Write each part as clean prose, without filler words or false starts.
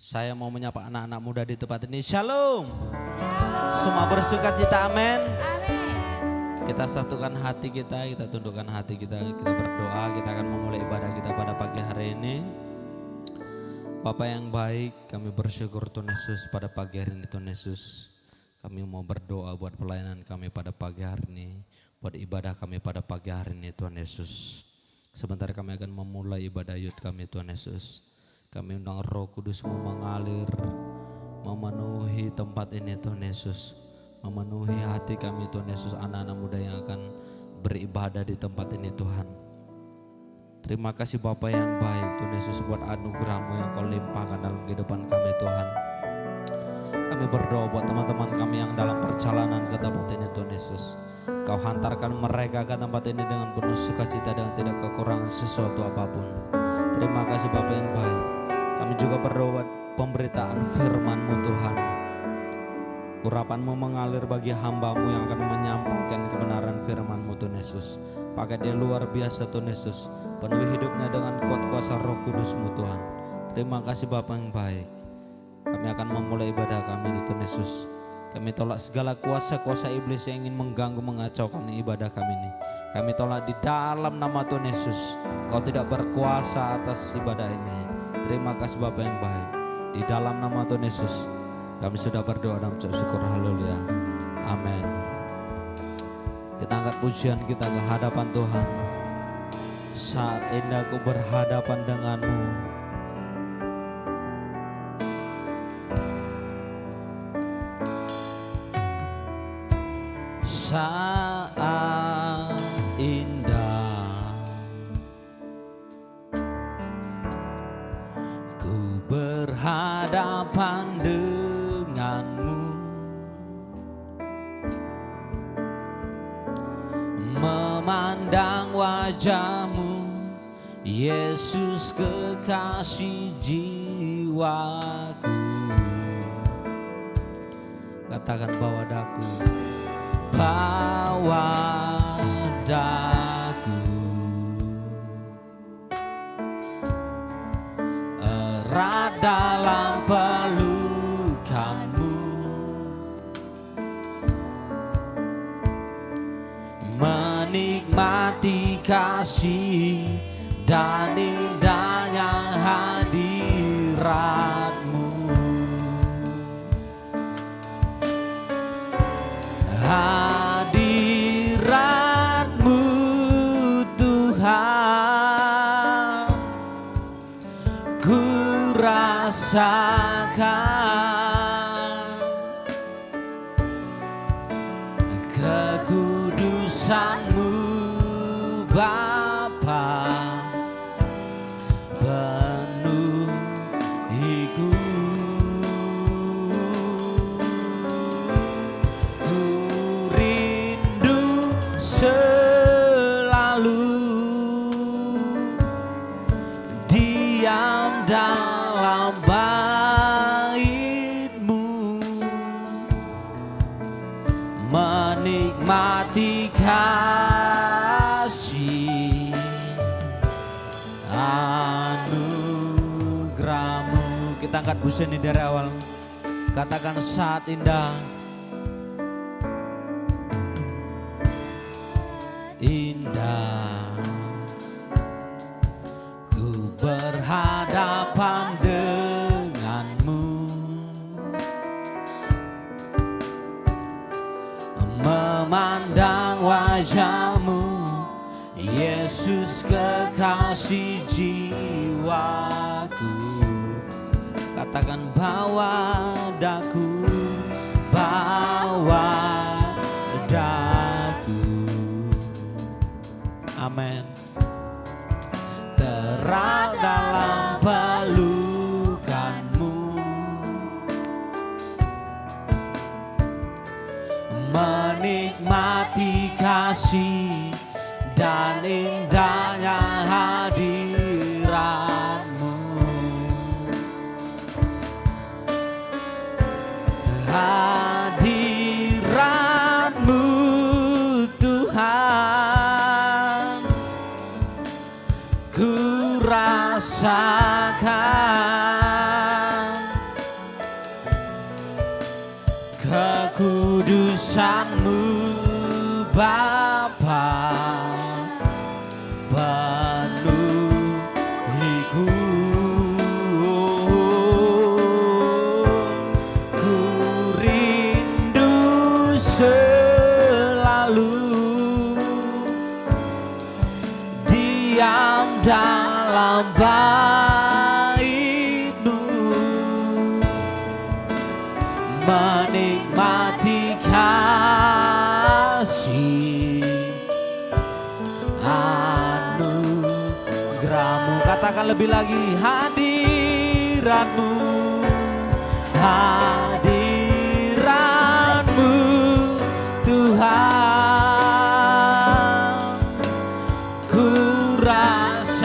Saya mau menyapa anak-anak muda di tempat ini. Shalom. Semua bersuka cita, amin. Kita satukan hati kita tundukkan hati kita berdoa. Kita akan memulai ibadah kita pada pagi hari ini. Bapa yang baik, kami bersyukur Tuhan Yesus pada pagi hari ini Tuhan Yesus. Kami mau berdoa buat pelayanan kami pada pagi hari ini, buat ibadah kami pada pagi hari ini Tuhan Yesus. Sebentar kami akan memulai ibadah yud kami Tuhan Yesus. Kami undang Roh Kudus-Mu mengalir, memenuhi tempat ini Tuhan Yesus. Memenuhi hati kami Tuhan Yesus, anak-anak muda yang akan beribadah di tempat ini Tuhan. Terima kasih Bapa yang baik Tuhan Yesus buat anugerah-Mu yang Kau limpahkan dalam kehidupan kami Tuhan. Kami berdoa buat teman-teman kami yang dalam perjalanan ke tempat ini Tuhan Yesus. Kau hantarkan mereka ke tempat ini dengan penuh sukacita dan tidak kekurangan sesuatu apapun. Terima kasih Bapa yang baik. Kami juga berdoa pemberitaan firman-Mu Tuhan. Urapan-Mu mengalir bagi hamba-Mu yang akan menyampaikan kebenaran firman-Mu Tuhan Yesus. Pakai dia luar biasa Tuhan Yesus. Penuhi hidupnya dengan kuat kuasa Roh Kudus-Mu Tuhan. Terima kasih Bapa yang baik. Kami akan memulai ibadah kami di Tuhan Yesus. Kami tolak segala kuasa-kuasa iblis yang ingin mengganggu, mengacaukan ibadah kami ini. Kami tolak di dalam nama Tuhan Yesus. Kau tidak berkuasa atas ibadah ini. Terima kasih Bapa yang baik. Di dalam nama Tuhan Yesus kami sudah berdoa dan mengucap syukur. Haleluya. Amin. Kita angkat pujian kita ke hadapan Tuhan. Saat ini aku berhadapan denganmu. Saat indah ku berhadapan denganmu, memandang wajahmu, Yesus kekasih jiwaku. Katakan bawa daku, bawa daku, erat dalam pelukanmu, menikmati kasih dan indahnya hadirat-Mu. Hadirat-Mu Tuhan, ku rasakan kekudusan-Mu Bapa, penuhiku. Selalu diam dalam bait-Mu, menikmati kasih anugerah-Mu. Kita angkat pujian ini dari awal. Katakan saat indah, indah ku berhadapan denganmu, memandang wajah-Mu, Yesus kekasih jiwaku. Katakan bawa daku, bawa daku. Amin. Terat dalam pelukan-Mu, menikmati kasih dan indahnya hadirat-Mu. Hadirat-Mu Tuhan, ku rasakan menikmati kasih anugerahmu. Katakan lebih lagi, hadiratmu, hadiratmu Tuhan, ku rasakan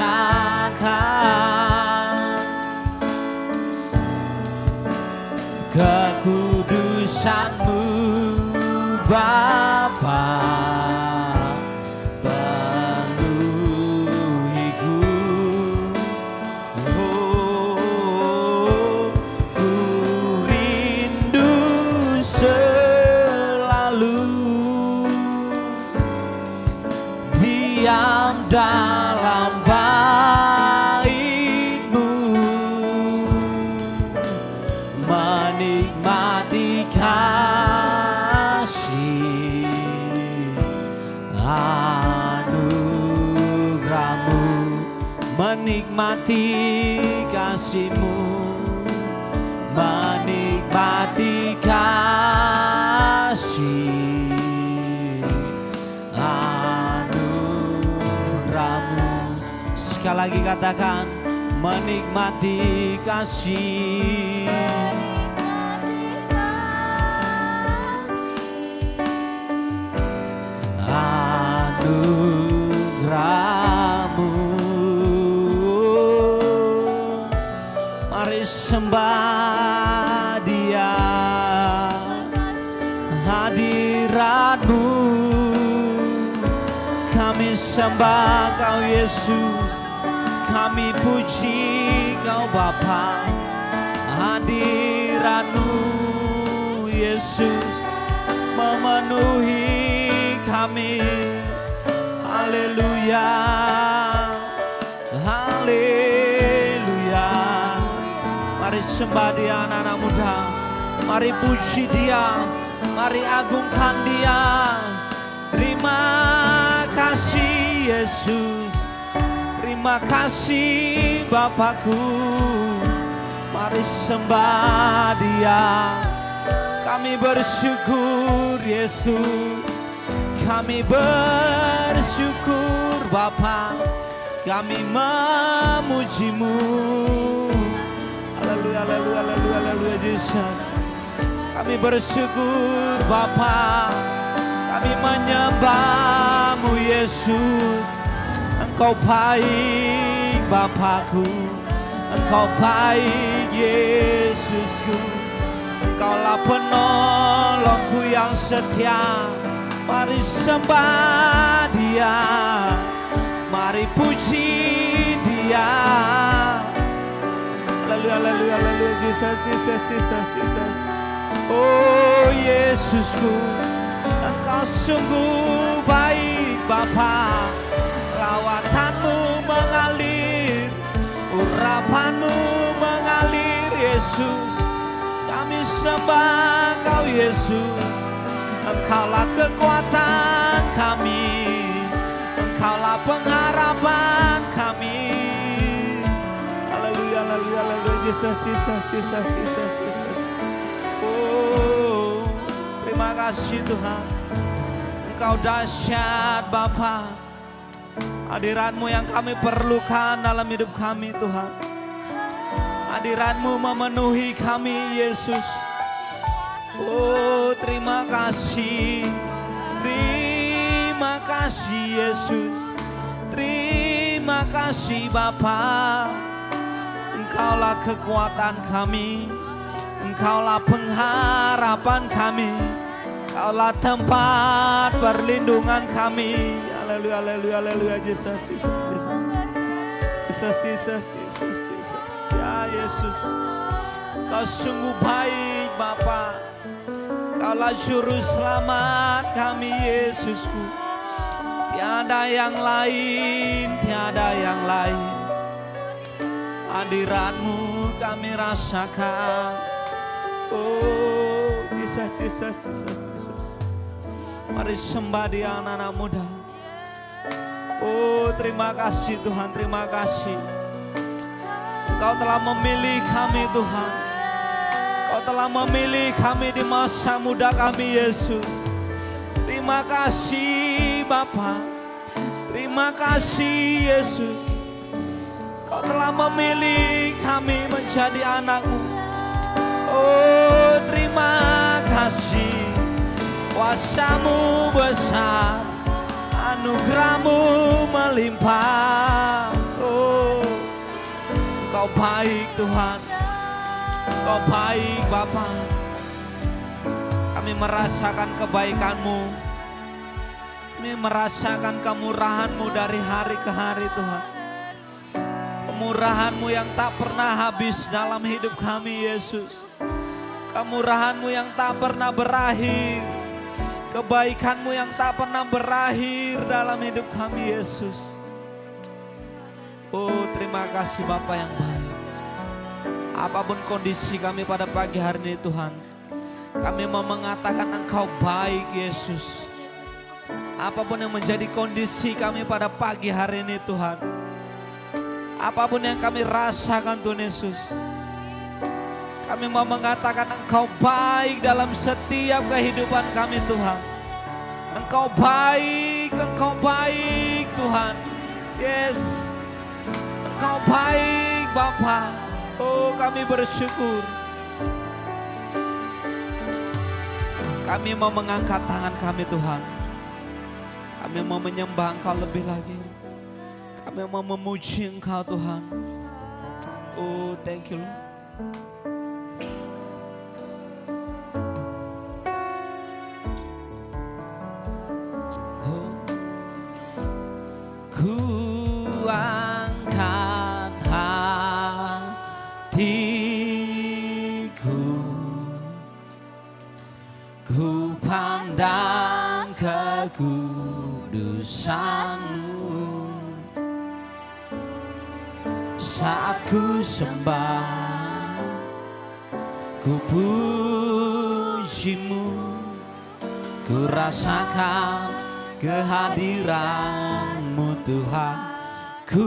kekudusan-Mu Bapa, penuhiku. Oh, ku rindu selalu diam dalam bait-Mu, menikmati kasih anugerah-Mu, menikmati kasih-Mu, menikmati kasih anugerah-Mu. Sekali lagi katakan, menikmati kasih anugerah-Mu. Mari sembah Dia, hadirat-Mu. Kami sembah Kau Yesus, kami puji Kau Bapa. Hadirat-Mu Yesus memenuhi kami. Haleluya, haleluya. Mari sembah Dia anak-anak muda, mari puji Dia, mari agungkan Dia. Terima kasih Yesus, terima kasih Bapakku. Mari sembah Dia, kami bersyukur Yesus, kami bersyukur Bapa, kami memuji-Mu. Haleluya, haleluya, haleluya, haleluya Yesus. Kami bersyukur Bapa, kami menyembah-Mu Yesus. Engkau baik Bapakku, Engkau baik Yesusku. Engkaulah penolongku yang setia. Mari sembah Dia, mari puji Dia. Haleluya, haleluya, haleluya Jesus, Jesus, Jesus, Jesus. Oh Yesusku, Engkau sungguh baik Bapa. Lawatan-Mu mengalir, urapan-Mu mengalir Yesus. Kami sembah Kau Yesus. Engkaulah kekuatan kami, Engkaulah pengharapan kami. Haleluya, haleluya, haleluya Jesus, Jesus, Jesus, Jesus, Jesus. Oh, terima kasih Tuhan. Engkau dahsyat Bapa. Hadirat-Mu yang kami perlukan dalam hidup kami Tuhan. Hadirat-Mu memenuhi kami Yesus. Oh, terima kasih. Terima kasih Yesus. Terima kasih Bapa. Engkaulah kekuatan kami, Engkaulah pengharapan kami, Engkaulah tempat perlindungan kami. Haleluya, haleluya, haleluya Jesus, Jesus, Jesus. Jesus, Jesus, Jesus, Jesus. Ya Yesus, Kau sungguh baik Bapa. Kaulah juru selamat kami Yesusku. Tiada yang lain, tiada yang lain. Hadirat-Mu kami rasakan. Oh Jesus, Jesus, Jesus, Jesus. Mari sembah Dia anak-anak muda. Oh terima kasih Tuhan, terima kasih. Engkau telah memilih kami Tuhan. Kau telah memilih kami di masa muda kami, Yesus. Terima kasih Bapa. Terima kasih Yesus. Kau telah memilih kami menjadi anak-Mu. Oh, terima kasih. Kuasa-Mu besar, anugerah-Mu melimpah. Oh, Kau baik Tuhan. Kau baik Bapa. Kami merasakan kebaikan-Mu. Kami merasakan kemurahan-Mu dari hari ke hari Tuhan. Kemurahan-Mu yang tak pernah habis dalam hidup kami, Yesus. Kemurahan-Mu yang tak pernah berakhir. Kebaikan-Mu yang tak pernah berakhir dalam hidup kami, Yesus. Oh, terima kasih Bapa yang baik. Apapun kondisi kami pada pagi hari ini Tuhan, kami mau mengatakan Engkau baik, Yesus. Apapun yang menjadi kondisi kami pada pagi hari ini Tuhan, apapun yang kami rasakan Tuhan Yesus, kami mau mengatakan Engkau baik dalam setiap kehidupan kami Tuhan. Engkau baik Tuhan. Yes, Engkau baik Bapa. Oh, kami bersyukur. Kami mau mengangkat tangan kami Tuhan. Kami mau menyembah Engkau lebih lagi. Kami mau memuji Engkau Tuhan. Oh, thank you Lord. Oh, ku angkat hatiku, ku pandang kekudusan-Mu. Saat ku sembah, ku puji-Mu, ku rasakan kehadiran-Mu Tuhan. Ku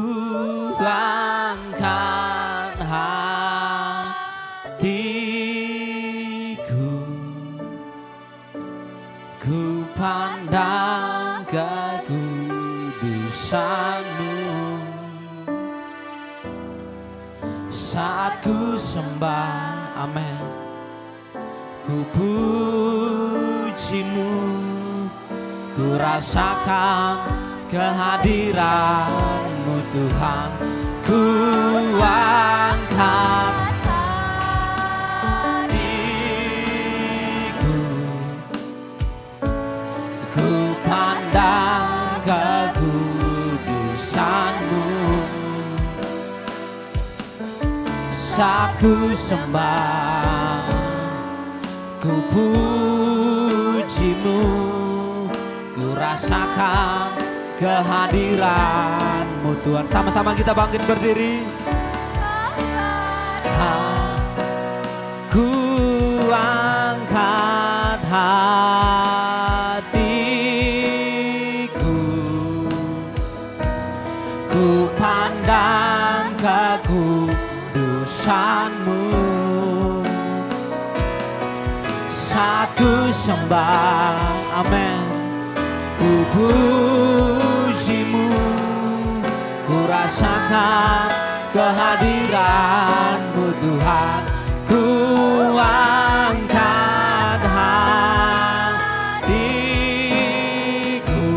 angkat hatiku, ku pandang kekudusan-Mu. Saat ku sembah, amin, ku puji-Mu, ku rasakan kehadiran-Mu Tuhan. Ku angkat hatiku, ku pandang kekudusan-Mu. Saat ku sembah, ku puji-Mu, ku rasakan kehadiran-Mu Tuhan. Sama-sama kita bangkit berdiri. Ku angkat hatiku, ku pandang kekudusan-Mu. Saat ku sembah, amin, ku puji-Mu, ku rasakan kehadiran-Mu Tuhan. Ku angkat hatiku,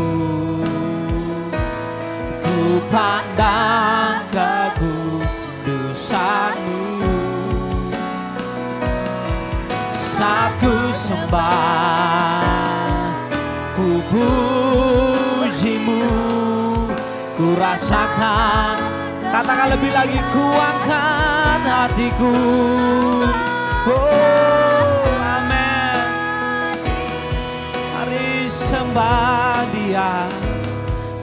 ku pandang kekudusan-Mu. Saat ku sembah, ku puji-Mu, ku rasakan. Katakan lebih lagi, ku angkat hatiku. Oh, amin. Mari sembah Dia.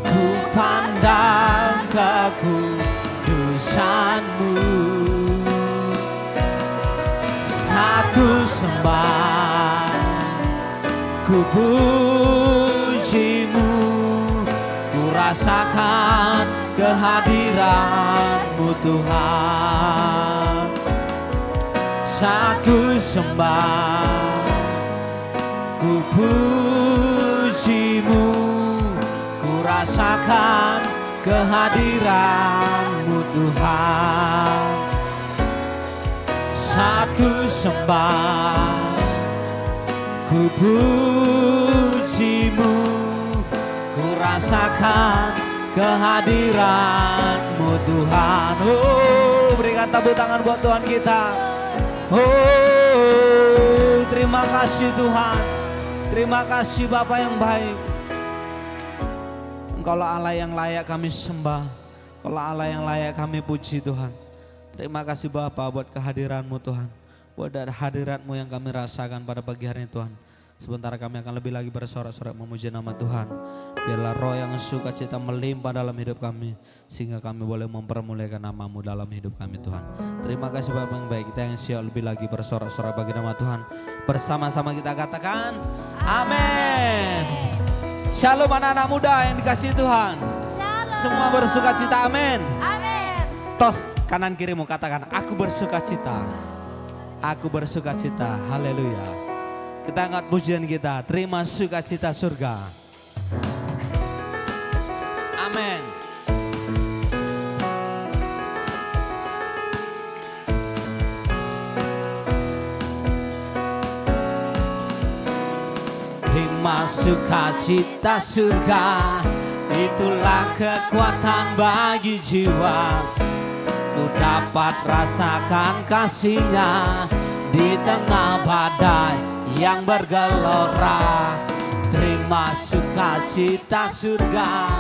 Ku pandang kekudusan-Mu. Saat ku sembah, ku puji-Mu, ku rasakan kehadiran-Mu Tuhan. Saat ku sembah, ku pujimu, ku rasakan kehadiran-Mu Tuhan. Saat ku sembah, ku pujimu, ku rasakan kehadiran-Mu Tuhan. Oh, berikan tepuk tangan buat Tuhan kita. Oh, terima kasih Tuhan. Terima kasih Bapa yang baik. Engkaulah Allah yang layak kami sembah. Engkaulah Allah yang layak kami puji Tuhan. Terima kasih Bapa buat kehadiran-Mu Tuhan. Buat hadirat-Mu yang kami rasakan pada pagi hari ini Tuhan. Sebentar kami akan lebih lagi bersorak-sorak memuji nama Tuhan. Biarlah roh yang sukacita melimpah dalam hidup kami. Sehingga kami boleh mempermuliakan nama-Mu dalam hidup kami Tuhan. Terima kasih Bapa yang baik. Kita yang siap lebih lagi bersorak-sorak bagi nama Tuhan. Bersama-sama kita katakan amin. Shalom anak-anak muda yang dikasihi Tuhan. Shalom. Semua bersukacita amin. Amin. Tos kanan kirimu katakan aku bersukacita. Aku bersukacita. Haleluya. Kita angkat pujian kita, terima sukacita surga. Amin. Terima sukacita surga, itulah kekuatan bagi jiwa. Ku dapat rasakan kasih-Nya di tengah badai yang bergelora. Terima sukacita surga,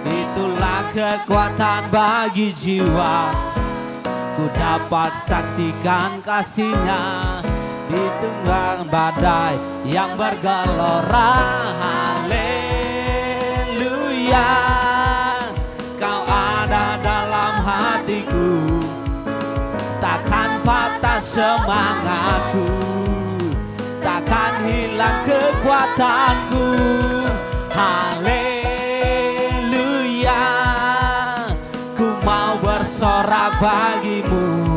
itulah kekuatan bagi jiwa. Ku dapat saksikan kasih-Nya di tengah badai yang bergelora. Haleluya, Kau ada dalam hatiku, takkan patah semangatku, takkan hilang kekuatanku. Haleluya, ku mau bersorak bagimu.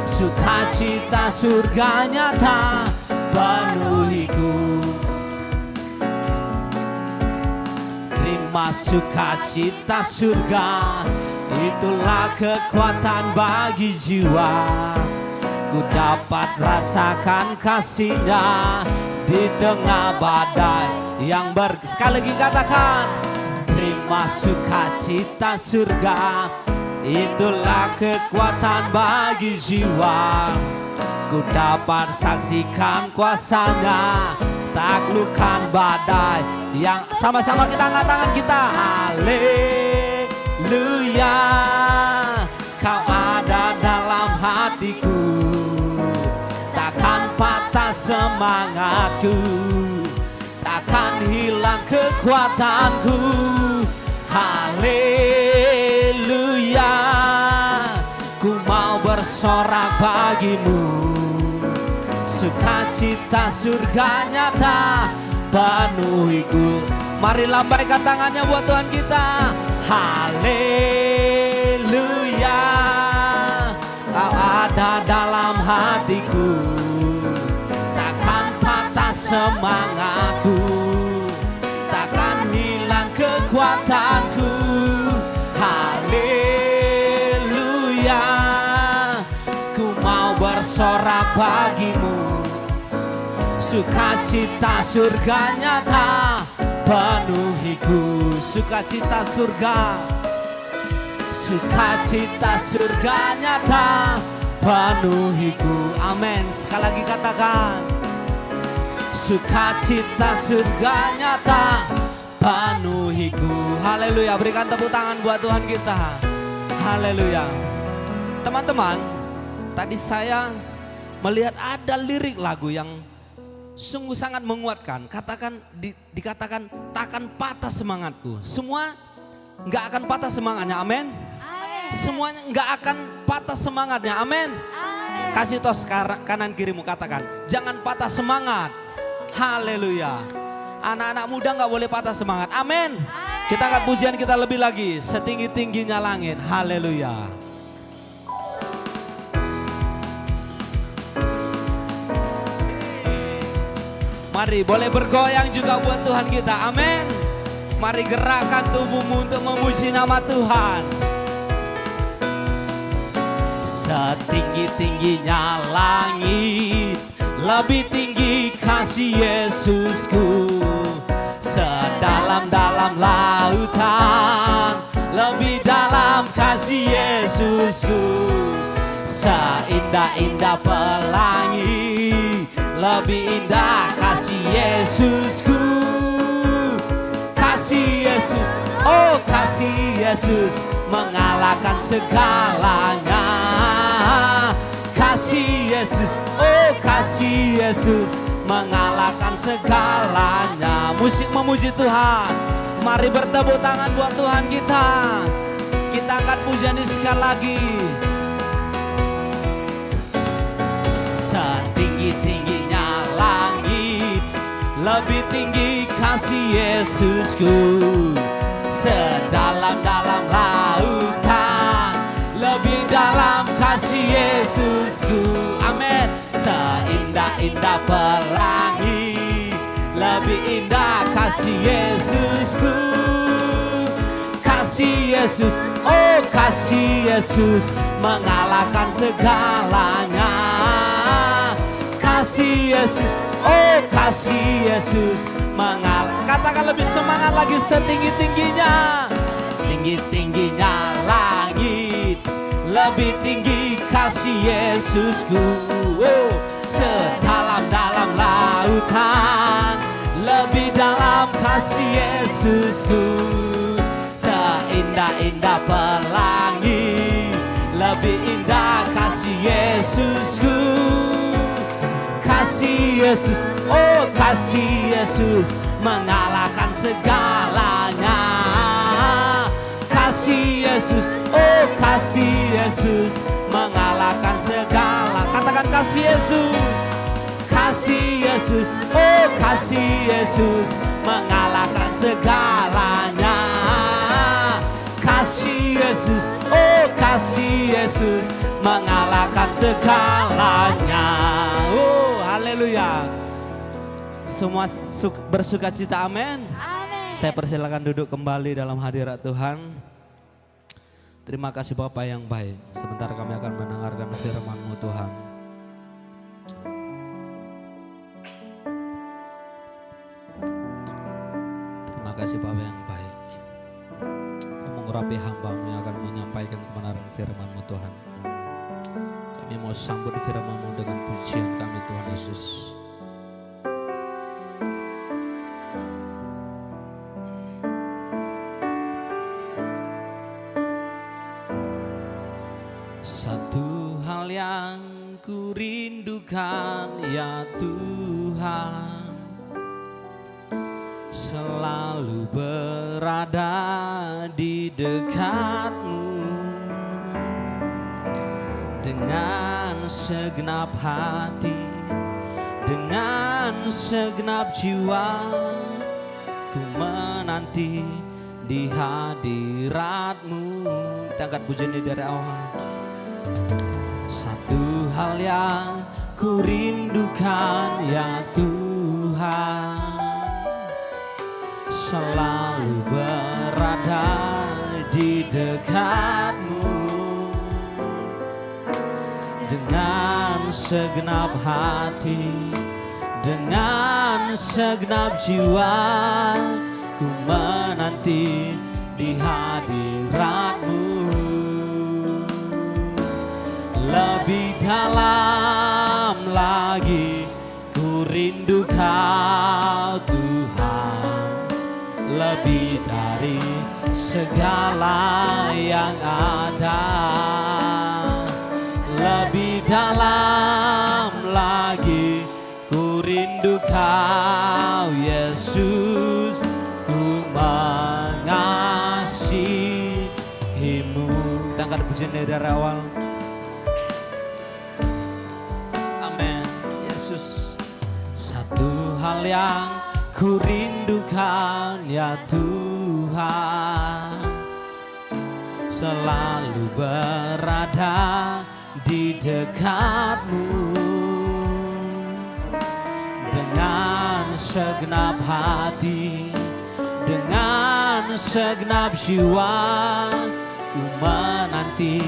Sukacita surga nyata penuhiku. Terima sukacita surga, itulah kekuatan bagi jiwa. Ku dapat rasakan kasih-Nya di tengah badai yang sekali lagi katakan, terima sukacita surga, itulah kekuatan bagi jiwa. Ku dapat saksikan kuasa-Nya, taklukkan badai yang sama-sama kita angkat tangan kita. Haleluya, Kau ada dalam hatiku, takkan patah semangatku, takkan hilang kekuatanku. Haleluya, ku mau bersorak bagimu. Sukacita surga nyata penuhiku. Mari lambaikan tangannya buat Tuhan kita. Haleluya, Kau ada dalam hatiku, takkan patah semangatku, takkan hilang kekuatanku. Haleluya, ku mau bersorak bagimu. Sukacita surga nyata penuhiku. Sukacita surga, sukacita surga nyata penuhiku. Amin. Sekali lagi katakan, sukacita surga nyata penuhiku. Haleluya. Berikan tepuk tangan buat Tuhan kita. Haleluya. Teman-teman, tadi saya melihat ada lirik lagu yang sungguh sangat menguatkan. Dikatakan takkan patah semangatku. Semua nggak akan patah semangatnya. Amin. Semuanya nggak akan patah semangatnya. Amin. Kasih tos kanan kirimu, katakan jangan patah semangat. Haleluya. Anak-anak muda nggak boleh patah semangat. Amin. Kita akan pujian kita lebih lagi setinggi-tingginya langit. Haleluya. Mari boleh bergoyang juga buat Tuhan kita. Amin. Mari gerakkan tubuhmu untuk memuji nama Tuhan. Setinggi-tingginya langit, lebih tinggi kasih Yesusku. Sedalam-dalam lautan, lebih dalam kasih Yesusku. Seindah-indah pelangi, lebih indah kasih Yesusku. Kasih Yesus, oh kasih Yesus mengalahkan segalanya. Kasih Yesus, oh kasih Yesus mengalahkan segalanya. Musik memuji Tuhan. Mari bertepuk tangan buat Tuhan kita. Kita angkat pujian ini sekali lagi. Setinggi-tingginya langit, lebih tinggi kasih Yesusku. Sedalam-dalam lautan, lebih dalam kasih Yesusku. Amin. Seindah-indah pelangi, lebih indah kasih Yesusku. Kasih Yesus, oh kasih Yesus mengalahkan segalanya. Kasih Yesus, oh kasih Yesus mengalahkan. Katakan lebih semangat lagi, setinggi-tingginya. Tinggi-tingginya langit, lebih tinggi kasih Yesusku. Oh, sedalam-dalam lautan, lebih dalam kasih Yesusku. Seindah-indah pelangi, lebih indah kasih Yesusku. Kasih Yesus, oh kasih Yesus mengalahkan segalanya. Kasih Yesus, oh kasih Yesus mengalahkan segala. Katakan kasih Yesus. Kasih Yesus, oh kasih Yesus mengalahkan segalanya. Kasih Yesus, oh kasih Yesus mengalahkan segalanya. Oh haleluya. Semua bersuka cita, amin. Saya persilakan duduk kembali dalam hadirat Tuhan. Terima kasih Bapa yang baik. Sebentar kami akan mendengarkan firman-Mu Tuhan. Terima kasih Bapa yang baik. Kau mengurapi hamba-Mu yang akan menyampaikan kebenaran firman-Mu Tuhan. Kami mau sambut firman-Mu dengan pujian kami Tuhan Yesus. Satu hal yang ku rindukan ya Tuhan, selalu berada di dekat-Mu. Dengan segenap hati, dengan segenap jiwa, ku menanti di hadirat-Mu. Kita angkat pujian ini dari awal. Satu hal yang ku rindukan ya Tuhan, selalu berada di dekat-Mu. Dengan segenap hati, dengan segenap jiwa, ku menanti di hadirat-Mu. Lebih dalam lagi ku rindu Kau Tuhan, lebih dari segala yang ada. Lebih dalam lagi ku rindu Kau Yesus, ku mengasihi-Mu. Kita angkat pujian dari awal. Amin. Yesus. Satu hal yang ku rindukan ya Tuhan, selalu berada di dekat-Mu. Dengan segenap hati, dengan segenap jiwa, ku menanti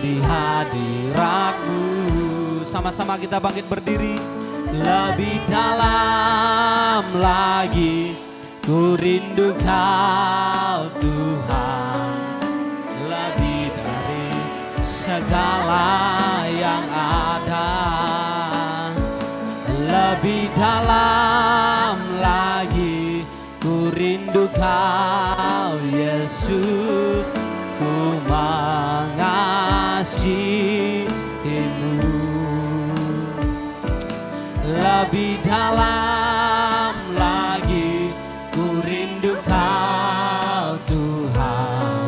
di hadirat-Mu. Sama-sama kita bangkit berdiri. Lebih dalam lagi ku rindu Kau Tuhan, lebih dari segala yang ada. Lebih dalam lagi ku rindu Kau Yesus, ku mengasihi-Mu. Lebih dalam lagi ku rindu Kau Tuhan,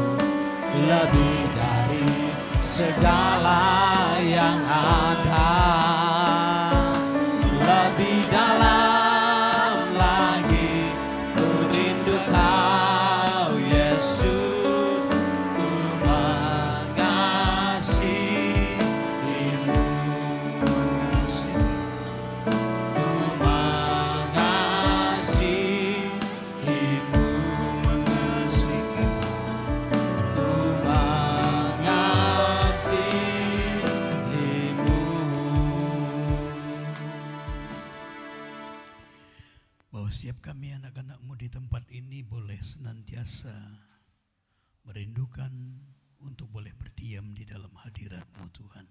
lebih dari segala yang ada. Lebih dalam lagi ku rindu Kau Yesus, ku mengasihi-Mu. Siap kami anak-anak-Mu di tempat ini boleh senantiasa merindukan untuk boleh berdiam di dalam hadirat-Mu Tuhan.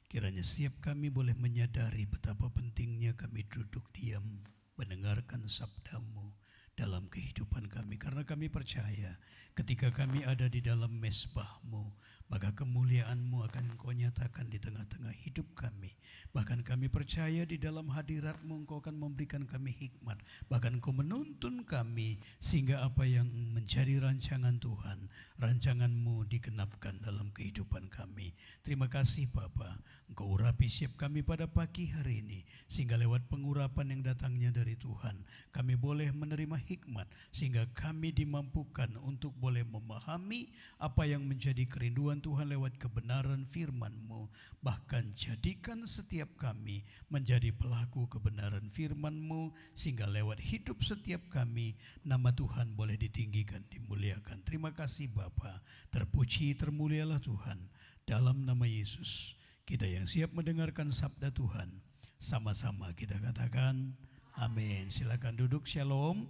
Kiranya setiap kami boleh menyadari betapa pentingnya kami duduk diam mendengarkan sabda-Mu dalam kehidupan kami. Karena kami percaya ketika kami ada di dalam mezbah-Mu, maka kemuliaan-Mu akan Engkau nyatakan di tengah-tengah hidup kami. Bahkan kami percaya di dalam hadirat-Mu Engkau akan memberikan kami hikmat. Bahkan Engkau menuntun kami sehingga apa yang menjadi rancangan Tuhan, rancangan-Mu digenapkan dalam kehidupan kami. Terima kasih Bapa, Engkau urapi setiap kami pada pagi hari ini. Sehingga lewat pengurapan yang datangnya dari Tuhan, kami boleh menerima hikmat. Sehingga kami dimampukan untuk boleh memahami apa yang menjadi kerinduan Tuhan lewat kebenaran firman-Mu. Bahkan jadikan setiap kami menjadi pelaku kebenaran firman-Mu, sehingga lewat hidup setiap kami nama Tuhan boleh ditinggikan, dimuliakan. Terima kasih Bapa, terpuji termulialah Tuhan. Dalam nama Yesus kita yang siap mendengarkan sabda Tuhan, sama-sama kita katakan amin. Silakan duduk. Shalom.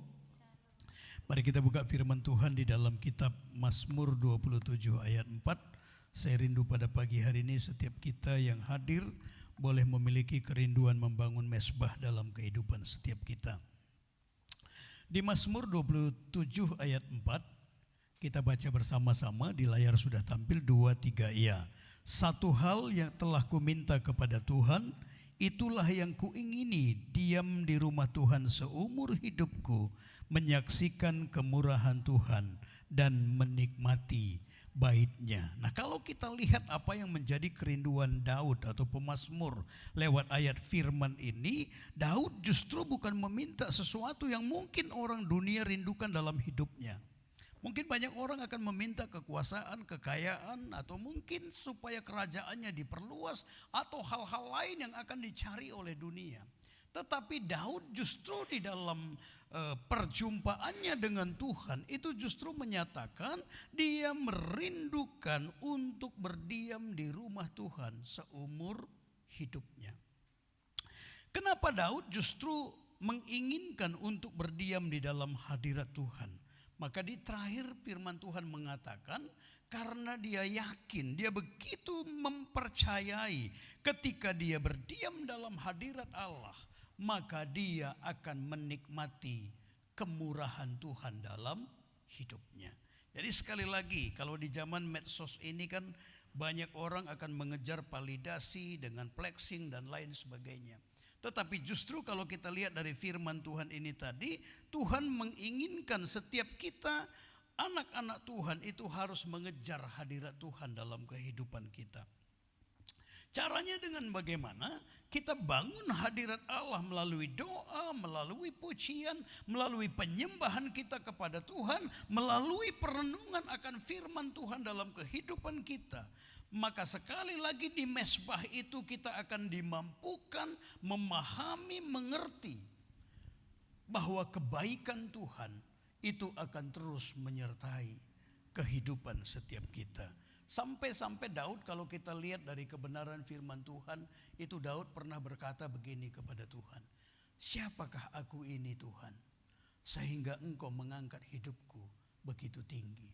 Mari kita buka firman Tuhan di dalam kitab Mazmur 27 ayat 4. Saya rindu pada pagi hari ini setiap kita yang hadir boleh memiliki kerinduan membangun mezbah dalam kehidupan setiap kita. Di Mazmur 27 ayat 4 kita baca bersama-sama, di layar sudah tampil 2-3 ya. Satu hal yang telah kuminta kepada Tuhan, itulah yang kuingini, diam di rumah Tuhan seumur hidupku, menyaksikan kemurahan Tuhan dan menikmati bait-Nya. Nah, kalau kita lihat apa yang menjadi kerinduan Daud atau pemazmur lewat ayat firman ini, Daud justru bukan meminta sesuatu yang mungkin orang dunia rindukan dalam hidupnya. Mungkin banyak orang akan meminta kekuasaan, kekayaan, atau mungkin supaya kerajaannya diperluas, atau hal-hal lain yang akan dicari oleh dunia. Tetapi Daud justru di dalam perjumpaannya dengan Tuhan itu justru menyatakan dia merindukan untuk berdiam di rumah Tuhan seumur hidupnya. Kenapa Daud justru menginginkan untuk berdiam di dalam hadirat Tuhan? Maka di terakhir firman Tuhan mengatakan karena dia yakin, dia begitu mempercayai ketika dia berdiam dalam hadirat Allah, maka dia akan menikmati kemurahan Tuhan dalam hidupnya. Jadi sekali lagi, kalau di zaman medsos ini kan banyak orang akan mengejar validasi dengan flexing dan lain sebagainya. Tetapi justru kalau kita lihat dari firman Tuhan ini tadi, Tuhan menginginkan setiap kita, anak-anak Tuhan itu harus mengejar hadirat Tuhan dalam kehidupan kita. Caranya dengan bagaimana? Kita bangun hadirat Allah melalui doa, melalui pujian, melalui penyembahan kita kepada Tuhan, melalui perenungan akan firman Tuhan dalam kehidupan kita. Maka sekali lagi di mezbah itu kita akan dimampukan memahami, mengerti bahwa kebaikan Tuhan itu akan terus menyertai kehidupan setiap kita. Sampai-sampai Daud, kalau kita lihat dari kebenaran firman Tuhan, itu Daud pernah berkata begini kepada Tuhan, siapakah aku ini Tuhan, sehingga engkau mengangkat hidupku begitu tinggi.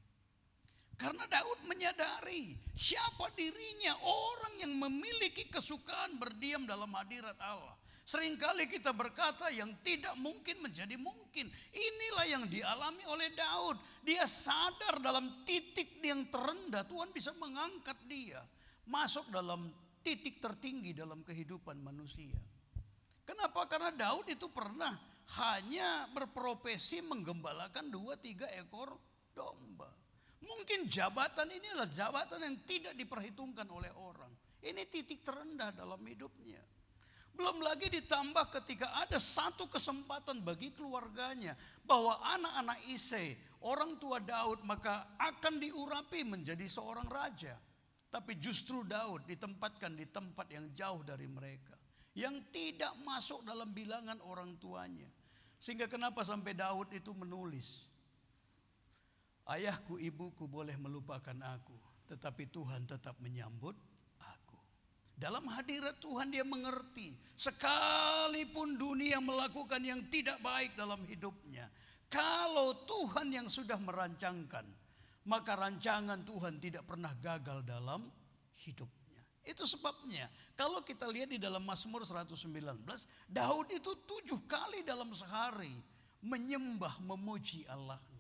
Karena Daud menyadari siapa dirinya, orang yang memiliki kesukaan berdiam dalam hadirat Allah. Seringkali kita berkata yang tidak mungkin menjadi mungkin. Inilah yang dialami oleh Daud. Dia sadar dalam titik yang terendah Tuhan bisa mengangkat dia masuk dalam titik tertinggi dalam kehidupan manusia. Kenapa? Karena Daud itu pernah hanya berprofesi menggembalakan 2-3 ekor domba. Mungkin jabatan ini adalah jabatan yang tidak diperhitungkan oleh orang. Ini titik terendah dalam hidupnya. Belum lagi ditambah ketika ada satu kesempatan bagi keluarganya bahwa anak-anak Isai, orang tua Daud, maka akan diurapi menjadi seorang raja. Tapi justru Daud ditempatkan di tempat yang jauh dari mereka, yang tidak masuk dalam bilangan orang tuanya. Sehingga kenapa sampai Daud itu menulis, ayahku ibuku boleh melupakan aku, tetapi Tuhan tetap menyambut aku. Dalam hadirat Tuhan dia mengerti, sekalipun dunia melakukan yang tidak baik dalam hidupnya, kalau Tuhan yang sudah merancangkan, maka rancangan Tuhan tidak pernah gagal dalam hidupnya. Itu sebabnya kalau kita lihat di dalam Mazmur 119, Daud itu 7 kali dalam sehari menyembah memuji Allahnya.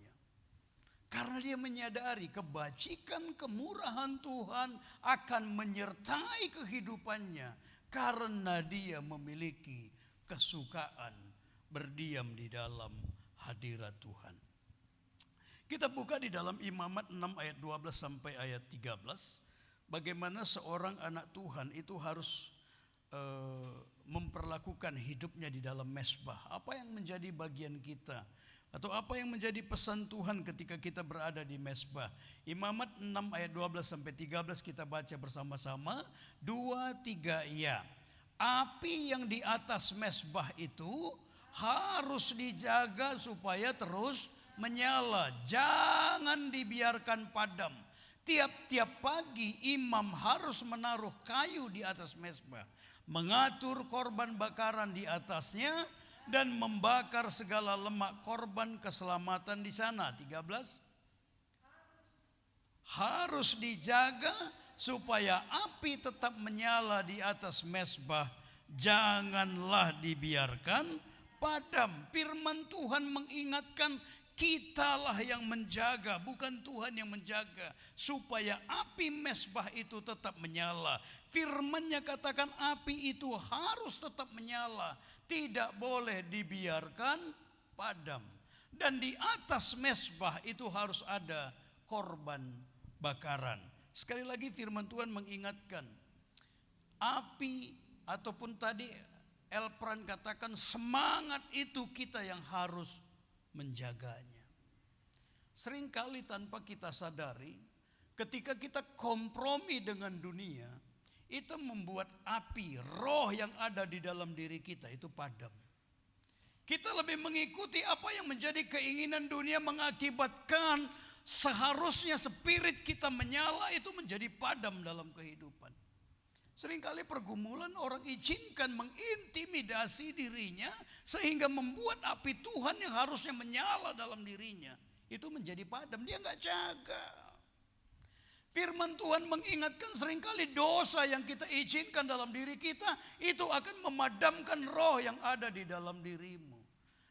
Karena dia menyadari kebajikan kemurahan Tuhan akan menyertai kehidupannya. Karena dia memiliki kesukaan berdiam di dalam hadirat Tuhan. Kita buka di dalam Imamat 6 ayat 12 sampai ayat 13. Bagaimana seorang anak Tuhan itu harus memperlakukan hidupnya di dalam mezbah. Apa yang menjadi bagian kita? Atau apa yang menjadi pesan Tuhan ketika kita berada di mezbah. Imamat 6 ayat 12 sampai 13 kita baca bersama-sama. 2-3 ya. Api yang di atas mezbah itu harus dijaga supaya terus menyala. Jangan dibiarkan padam. Tiap-tiap pagi imam harus menaruh kayu di atas mezbah, mengatur korban bakaran di atasnya, dan membakar segala lemak korban keselamatan di sana. 13. Harus dijaga supaya api tetap menyala di atas mezbah. Janganlah dibiarkan padam. Firman Tuhan mengingatkan kitalah yang menjaga, bukan Tuhan yang menjaga, supaya api mezbah itu tetap menyala. Firman-Nya katakan api itu harus tetap menyala, tidak boleh dibiarkan padam. Dan di atas mezbah itu harus ada korban bakaran. Sekali lagi firman Tuhan mengingatkan, api ataupun tadi Elpran katakan semangat itu kita yang harus menjaganya. Seringkali tanpa kita sadari, ketika kita kompromi dengan dunia, itu membuat api roh yang ada di dalam diri kita itu padam. Kita lebih mengikuti apa yang menjadi keinginan dunia, mengakibatkan seharusnya spirit kita menyala itu menjadi padam dalam kehidupan. Seringkali pergumulan orang izinkan mengintimidasi dirinya sehingga membuat api Tuhan yang harusnya menyala dalam dirinya itu menjadi padam. Dia nggak jaga. Firman Tuhan mengingatkan seringkali dosa yang kita izinkan dalam diri kita itu akan memadamkan roh yang ada di dalam dirimu.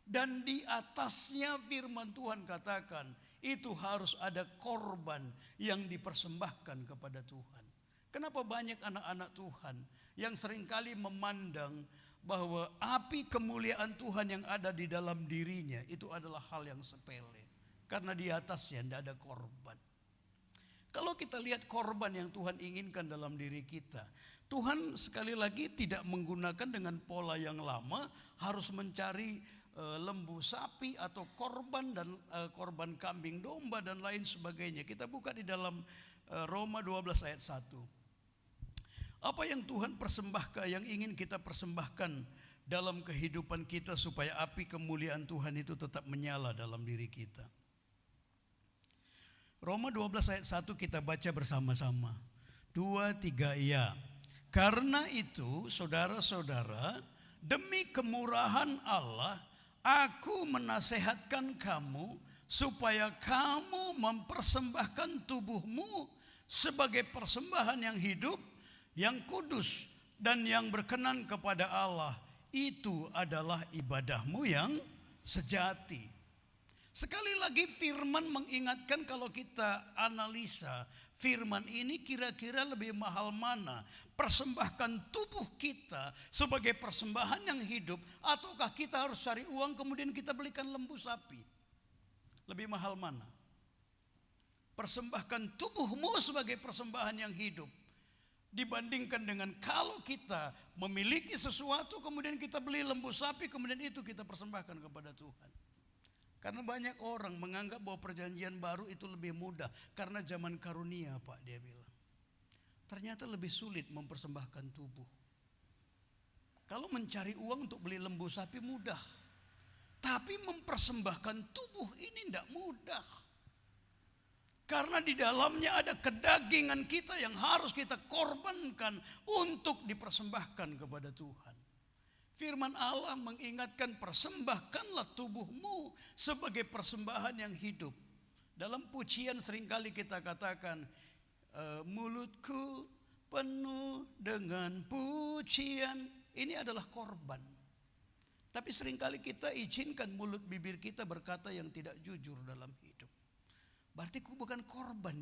Dan di atasnya firman Tuhan katakan itu harus ada korban yang dipersembahkan kepada Tuhan. Kenapa banyak anak-anak Tuhan yang seringkali memandang bahwa api kemuliaan Tuhan yang ada di dalam dirinya itu adalah hal yang sepele. Karena di atasnya tidak ada korban. Kalau kita lihat korban yang Tuhan inginkan dalam diri kita, Tuhan sekali lagi tidak menggunakan dengan pola yang lama, harus mencari lembu sapi atau korban dan korban kambing domba dan lain sebagainya. Kita buka di dalam Roma 12 ayat 1. Apa yang Tuhan persembahkan, yang ingin kita persembahkan dalam kehidupan kita supaya api kemuliaan Tuhan itu tetap menyala dalam diri kita. Roma 12 ayat 1 kita baca bersama-sama. 2, 3 ya. Karena itu saudara-saudara, demi kemurahan Allah, aku menasehatkan kamu supaya kamu mempersembahkan tubuhmu sebagai persembahan yang hidup, yang kudus, dan yang berkenan kepada Allah. Itu adalah ibadahmu yang sejati. Sekali lagi firman mengingatkan, kalau kita analisa firman ini kira-kira lebih mahal mana? Persembahkan tubuh kita sebagai persembahan yang hidup, ataukah kita harus cari uang kemudian kita belikan lembu sapi? Lebih mahal mana? Persembahkan tubuhmu sebagai persembahan yang hidup dibandingkan dengan kalau kita memiliki sesuatu kemudian kita beli lembu sapi kemudian itu kita persembahkan kepada Tuhan. Karena banyak orang menganggap bahwa perjanjian baru itu lebih mudah karena zaman karunia, Pak, dia bilang. Ternyata lebih sulit mempersembahkan tubuh. Kalau mencari uang untuk beli lembu sapi mudah, tapi mempersembahkan tubuh ini tidak mudah. Karena di dalamnya ada kedagingan kita yang harus kita korbankan untuk dipersembahkan kepada Tuhan. Firman Allah mengingatkan, persembahkanlah tubuhmu sebagai persembahan yang hidup. Dalam pujian seringkali kita katakan, mulutku penuh dengan pujian. Ini adalah korban. Tapi seringkali kita izinkan mulut bibir kita berkata yang tidak jujur dalam hidup. Berarti bukan korban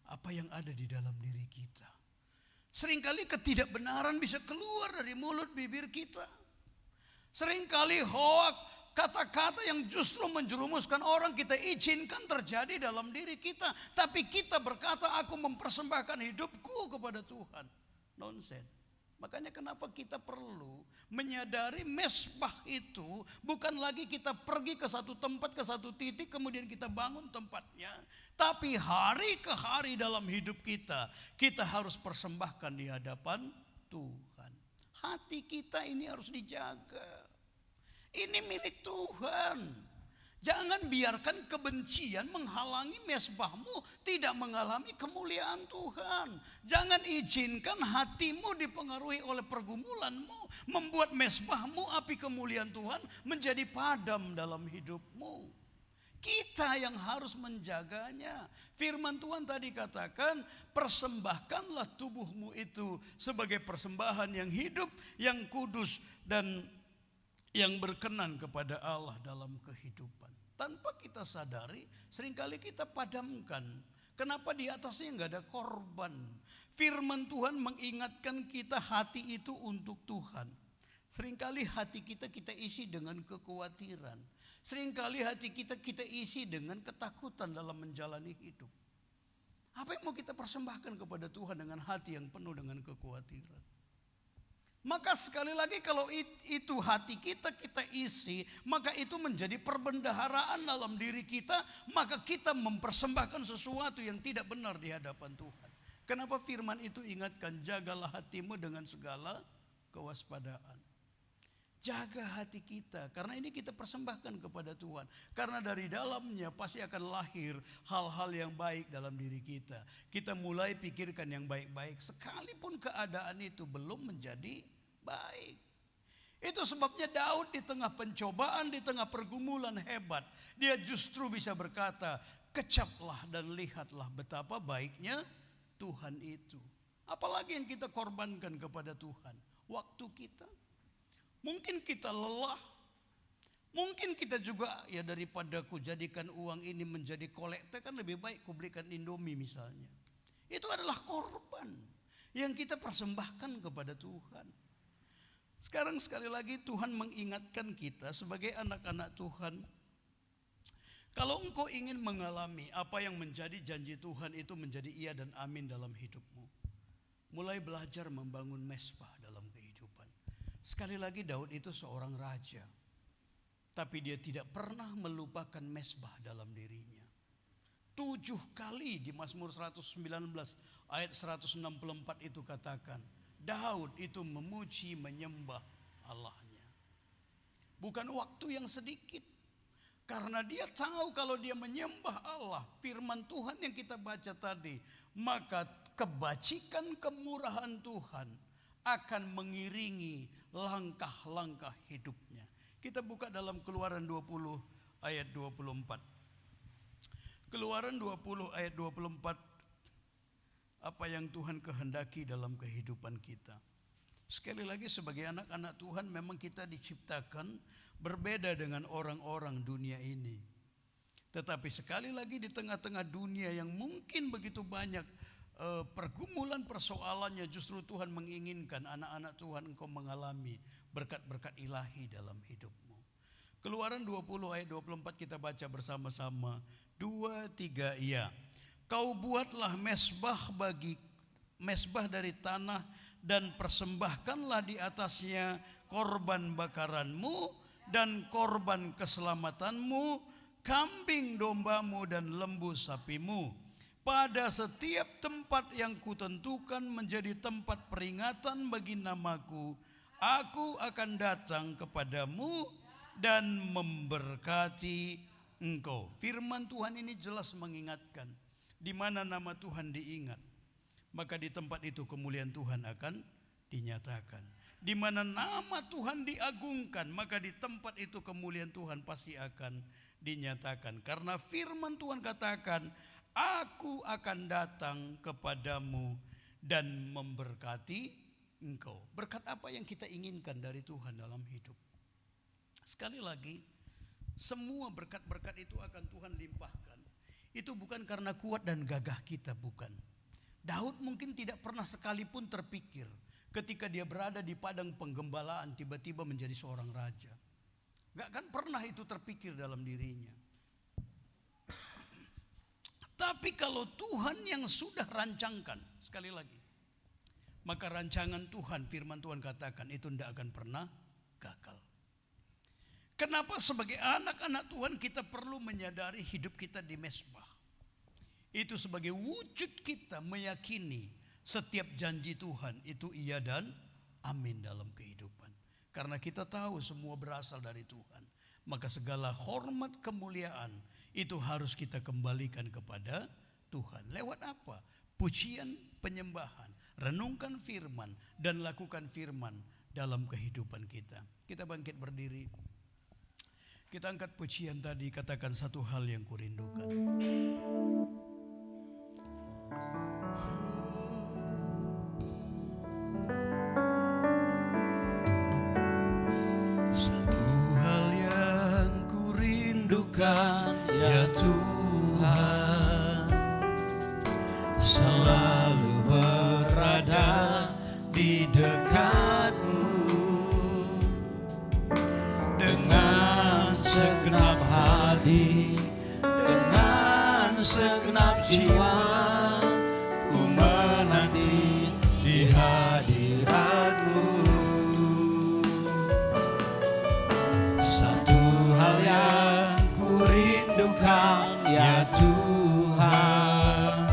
apa yang ada di dalam diri kita. Seringkali ketidakbenaran bisa keluar dari mulut bibir kita. Seringkali hoak, kata-kata yang justru menjerumuskan orang kita izinkan terjadi dalam diri kita. Tapi kita berkata, aku mempersembahkan hidupku kepada Tuhan. Nonsense. Makanya kenapa kita perlu menyadari mesbah itu bukan lagi kita pergi ke satu tempat, ke satu titik, kemudian kita bangun tempatnya. Tapi hari ke hari dalam hidup kita, kita harus persembahkan di hadapan Tuhan. Hati kita ini harus dijaga. Ini milik Tuhan. Jangan biarkan kebencian menghalangi mesbahmu tidak mengalami kemuliaan Tuhan. Jangan izinkan hatimu dipengaruhi oleh pergumulanmu, membuat mesbahmu api kemuliaan Tuhan menjadi padam dalam hidupmu. Kita yang harus menjaganya. Firman Tuhan tadi katakan, persembahkanlah tubuhmu itu sebagai persembahan yang hidup, yang kudus, dan yang berkenan kepada Allah dalam kehidupan. Tanpa kita sadari, seringkali kita padamkan. Kenapa di atasnya nggak ada korban? Firman Tuhan mengingatkan kita hati itu untuk Tuhan. Seringkali hati kita isi dengan kekhawatiran. Seringkali hati kita isi dengan ketakutan dalam menjalani hidup. Apa yang mau kita persembahkan kepada Tuhan dengan hati yang penuh dengan kekhawatiran? Maka sekali lagi kalau itu hati kita isi, maka itu menjadi perbendaharaan dalam diri kita, maka kita mempersembahkan sesuatu yang tidak benar di hadapan Tuhan. Kenapa firman itu ingatkan, jagalah hatimu dengan segala kewaspadaan. Jaga hati kita, karena ini kita persembahkan kepada Tuhan. Karena dari dalamnya pasti akan lahir hal-hal yang baik dalam diri kita. Kita mulai pikirkan yang baik-baik, sekalipun keadaan itu belum menjadi baik. Itu sebabnya Daud di tengah pencobaan, di tengah pergumulan hebat, dia justru bisa berkata, kecaplah dan lihatlah betapa baiknya Tuhan itu. Apalagi yang kita korbankan kepada Tuhan? Waktu kita. Mungkin kita lelah, mungkin kita juga ya daripada ku jadikan uang ini menjadi kolekte, kan lebih baik ku belikan Indomie misalnya. Itu adalah korban yang kita persembahkan kepada Tuhan. Sekarang sekali lagi Tuhan mengingatkan kita sebagai anak-anak Tuhan. Kalau engkau ingin mengalami apa yang menjadi janji Tuhan itu menjadi iya dan amin dalam hidupmu, mulai belajar membangun mesbah dalam kehidupan. Sekali lagi Daud itu seorang raja, tapi dia tidak pernah melupakan mesbah dalam dirinya. 7 kali di Mazmur 119 ayat 164 itu katakan, Daud itu memuji menyembah Allahnya. bukan waktu yang sedikit. Karena dia tahu kalau dia menyembah Allah, firman Tuhan yang kita baca tadi, maka kebajikan kemurahan Tuhan akan mengiringi langkah-langkah hidupnya. Kita buka dalam Keluaran 20 ayat 24. Keluaran 20 ayat 24, apa yang Tuhan kehendaki dalam kehidupan kita. Sekali lagi sebagai anak-anak Tuhan memang kita diciptakan berbeda dengan orang-orang dunia ini. Tetapi sekali lagi di tengah-tengah dunia yang mungkin begitu banyak pergumulan persoalannya, justru Tuhan menginginkan anak-anak Tuhan engkau mengalami berkat-berkat ilahi dalam hidupmu. Keluaran 20 ayat 24 kita baca bersama-sama. 2, 3, ya. Kau buatlah mesbah dari tanah dan persembahkanlah di atasnya korban bakaranmu dan korban keselamatanmu, kambing dombamu dan lembu sapimu. Pada setiap tempat yang kutentukan menjadi tempat peringatan bagi namaku, aku akan datang kepadamu dan memberkati engkau. Firman Tuhan ini jelas mengingatkan di mana nama Tuhan diingat, maka di tempat itu kemuliaan Tuhan akan dinyatakan. Di mana nama Tuhan diagungkan, maka di tempat itu kemuliaan Tuhan pasti akan dinyatakan. Karena firman Tuhan katakan, aku akan datang kepadamu dan memberkati engkau. Berkat apa yang kita inginkan dari Tuhan dalam hidup? Sekali lagi, semua berkat-berkat itu akan Tuhan limpahkan. Itu bukan karena kuat dan gagah kita, bukan. Daud mungkin tidak pernah sekalipun terpikir ketika dia berada di padang penggembalaan tiba-tiba menjadi seorang raja. Gak kan pernah itu terpikir dalam dirinya. Tapi kalau Tuhan yang sudah rancangkan, sekali lagi, maka rancangan Tuhan, firman Tuhan katakan itu tidak akan pernah gagal. Kenapa sebagai anak-anak Tuhan kita perlu menyadari hidup kita di mesbah. Itu sebagai wujud kita meyakini setiap janji Tuhan itu iya dan amin dalam kehidupan. Karena kita tahu semua berasal dari Tuhan. Maka segala hormat kemuliaan itu harus kita kembalikan kepada Tuhan. Lewat apa? Pujian, penyembahan, renungkan firman dan lakukan firman dalam kehidupan kita. Kita bangkit berdiri. Kita angkat pujian tadi, katakan satu hal yang kurindukan. Satu hal yang kurindukan, ya Tuhan, selalu berada di dekat-Mu dengan segenap hati, dengan segenap jiwa, ku menanti di hadirat-Mu. Satu hal yang ku rindukan, ya Tuhan,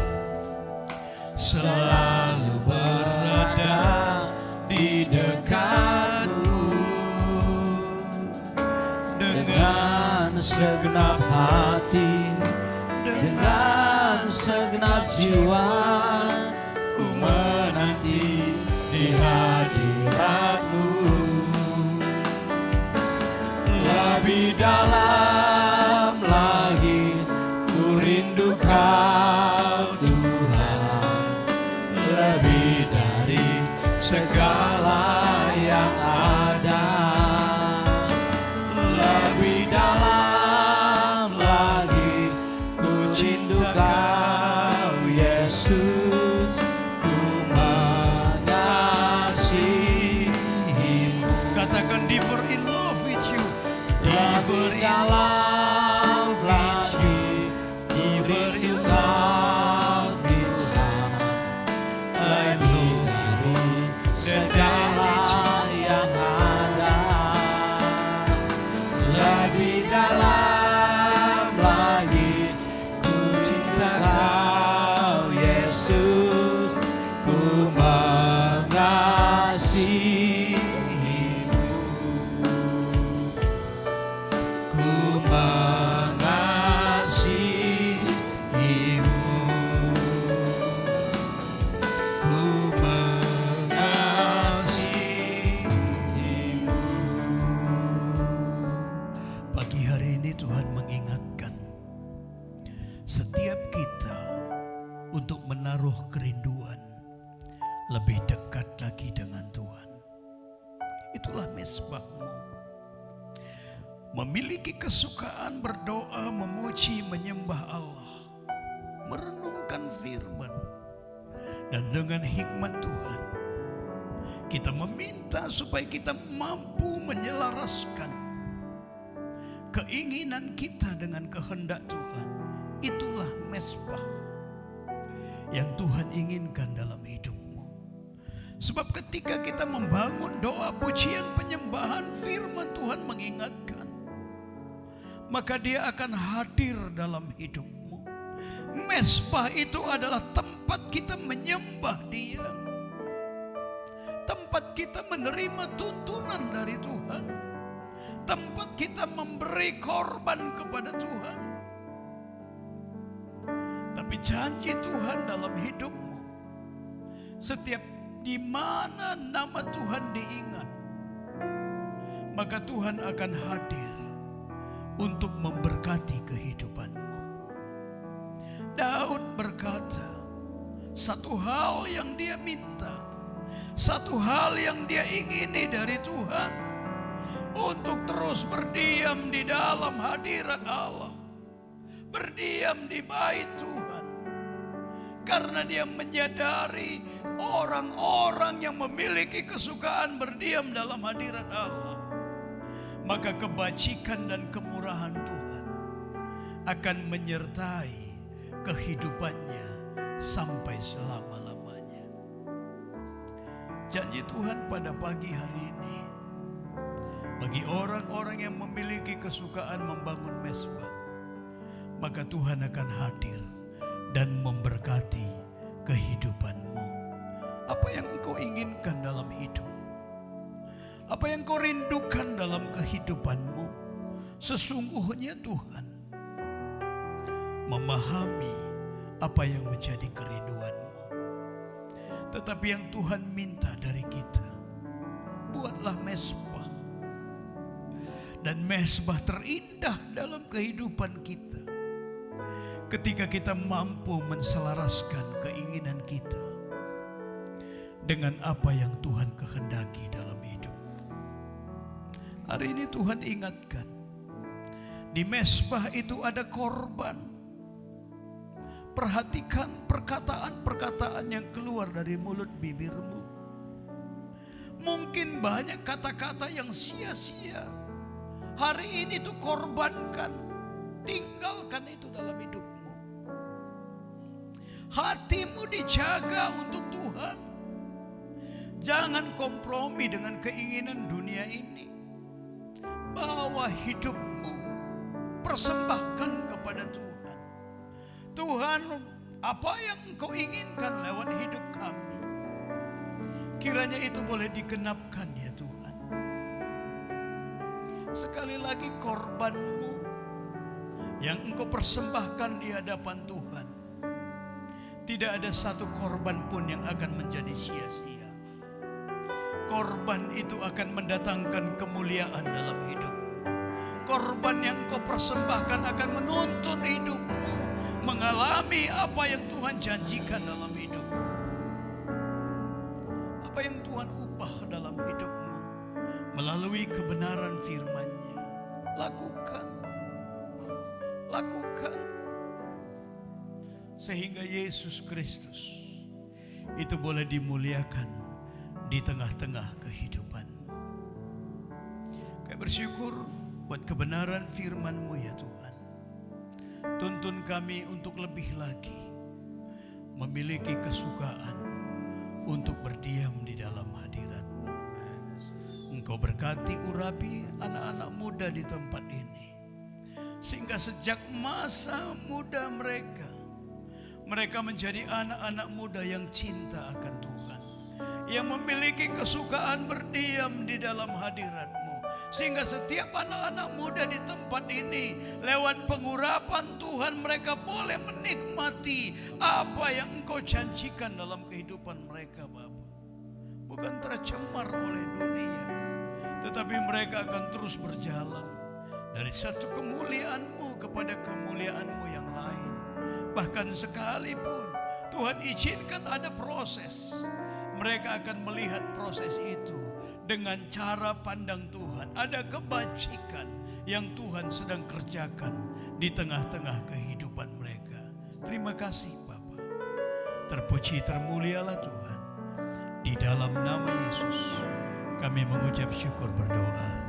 selalu berada di dekat-Mu dengan segenap hati, dengan segenap jiwa, ku menanti di hadirat-Mu. Lebih dalam lagi ku rindu Kau Tuhan, lebih dari segala yang ada. Lebih dalam lagi ku cinta Kau Yesus, ku mengasihi-Mu. Katakan deeper in love with you. Deeper in love lagi, deeper in love with God. Lebih dari segala yang ada. Lebih dalam lagi ku cinta Kau Yesus, ku mengasihi-Mu. menaruh kerinduan lebih dekat lagi dengan Tuhan. Itulah mesbahmu. Memiliki kesukaan berdoa, memuji, menyembah Allah, merenungkan firman, dan dengan hikmat Tuhan kita meminta supaya kita mampu menyelaraskan keinginan kita dengan kehendak Tuhan. Itulah mesbah yang Tuhan inginkan dalam hidupmu. Sebab ketika kita membangun doa, pujian, penyembahan, firman Tuhan mengingatkan, maka Dia akan hadir dalam hidupmu. Mesbah itu adalah tempat kita menyembah Dia, tempat kita menerima tuntunan dari Tuhan, tempat kita memberi korban kepada Tuhan. Tapi janji Tuhan dalam hidupmu, setiap di mana nama Tuhan diingat, maka Tuhan akan hadir untuk memberkati kehidupanmu. Daud berkata, satu hal yang dia minta, satu hal yang dia ingini dari Tuhan, untuk terus berdiam di dalam hadirat Allah, berdiam di bait Tuhan. Karena dia menyadari orang-orang yang memiliki kesukaan berdiam dalam hadirat Allah, maka kebajikan dan kemurahan Tuhan akan menyertai kehidupannya sampai selama-lamanya. Janji Tuhan pada pagi hari ini, bagi orang-orang yang memiliki kesukaan membangun mesbah, maka Tuhan akan hadir dan memberkati kehidupanmu. Apa yang engkau inginkan dalam hidup? Apa yang kau rindukan dalam kehidupanmu? Sesungguhnya Tuhan memahami apa yang menjadi kerinduanmu. Tetapi yang Tuhan minta dari kita, buatlah mesbah. Dan mesbah terindah dalam kehidupan kita ketika kita mampu menselaraskan keinginan kita dengan apa yang Tuhan kehendaki dalam hidup. Hari ini Tuhan ingatkan, di mesbah itu ada korban. Perhatikan perkataan-perkataan yang keluar dari mulut bibirmu. Mungkin banyak kata-kata yang sia-sia. Hari ini tuh korbankan, tinggalkan itu dalam hidupmu. Hatimu dijaga untuk Tuhan. Jangan kompromi dengan keinginan dunia ini. Bawa hidupmu, persembahkan kepada Tuhan. Tuhan, apa yang Engkau inginkan lewat hidup kami, kiranya itu boleh digenapkan ya Tuhan. Sekali lagi, korbanmu yang Engkau persembahkan di hadapan Tuhan, tidak ada satu korban pun yang akan menjadi sia-sia. Korban itu akan mendatangkan kemuliaan dalam hidupmu. Korban yang Engkau persembahkan akan menuntun hidupmu mengalami apa yang Tuhan janjikan dalam hidupmu. Apa yang Tuhan ubah dalam hidupmu melalui kebenaran firman-Nya, lakukan. Sehingga Yesus Kristus itu boleh dimuliakan di tengah-tengah kehidupanmu. Kami bersyukur buat kebenaran firman-Mu ya Tuhan. Tuntun kami untuk lebih lagi memiliki kesukaan untuk berdiam di dalam hadirat-Mu. Engkau berkati urapi anak-anak muda di tempat ini, sehingga sejak masa muda mereka menjadi anak-anak muda yang cinta akan Tuhan, yang memiliki kesukaan berdiam di dalam hadirat-Mu. Sehingga setiap anak-anak muda di tempat ini, lewat pengurapan Tuhan, mereka boleh menikmati apa yang Engkau janjikan dalam kehidupan mereka, Bapa. Bukan tercemar oleh dunia, tetapi mereka akan terus berjalan dari satu kemuliaan-Mu kepada kemuliaan-Mu yang lain. Bahkan sekalipun Tuhan izinkan ada proses. Mereka akan melihat proses itu dengan cara pandang Tuhan. Ada kebajikan yang Tuhan sedang kerjakan di tengah-tengah kehidupan mereka. Terima kasih Bapa. Terpuji termulialah Tuhan. Di dalam nama Yesus kami mengucap syukur berdoa.